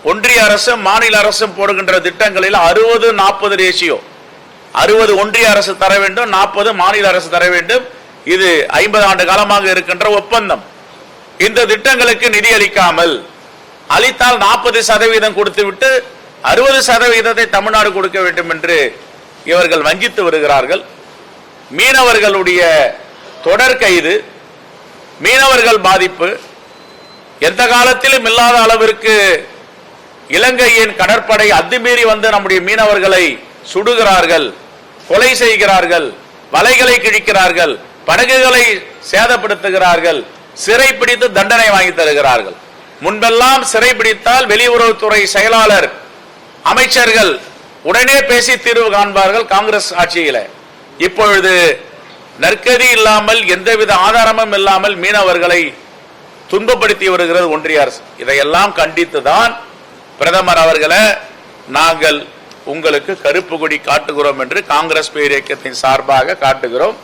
ஒன்றிய அரசும் மாநில அரசும் போடுகின்ற திட்டங்களில் 60-40 ரேஷியோ. 60 ஒன்றிய அரசு தர வேண்டும், 40 மாநில அரசு தர வேண்டும். இது 50 ஆண்டு காலமாக இருக்கின்ற ஒப்பந்தம். இந்த திட்டங்களுக்கு நிதி அளிக்காமல், அளித்தால் 40% கொடுத்துவிட்டு 60% தமிழ்நாடு கொடுக்க வேண்டும் என்று இவர்கள் வஞ்சித்து வருகிறார்கள். மீனவர்களுடைய தொடர் கைது, மீனவர்கள் பாதிப்பு, எந்த காலத்திலும் இல்லாத அளவிற்கு இலங்கையின் கடற்படை அத்துமீறி வந்து நம்முடைய மீனவர்களை சுடுகிறார்கள், கொலை செய்கிறார்கள், வலைகளை கிழிக்கிறார்கள், படகுகளை சேதப்படுத்துகிறார்கள், சிறைப்பிடித்து தண்டனை வாங்கி தருகிறார்கள். முன்பெல்லாம் சிறைப்பிடித்தால் வெளியுறவுத்துறை செயலாளர், அமைச்சர்கள் உடனே பேசி தீர்வு காண்பார்கள் காங்கிரஸ் ஆட்சியில. இப்பொழுது நற்கதி இல்லாமல், எந்தவித ஆதாரமும் இல்லாமல் மீனவர்களை துன்பப்படுத்தி வருகிறது ஒன்றிய அரசு. இதையெல்லாம் கண்டித்துதான் பிரதமர் அவர்களை நாங்கள் உங்களுக்கு கருப்பு கொடி காட்டுகிறோம் என்று காங்கிரஸ் பேரியக்கத்தின் சார்பாக காட்டுகிறோம்.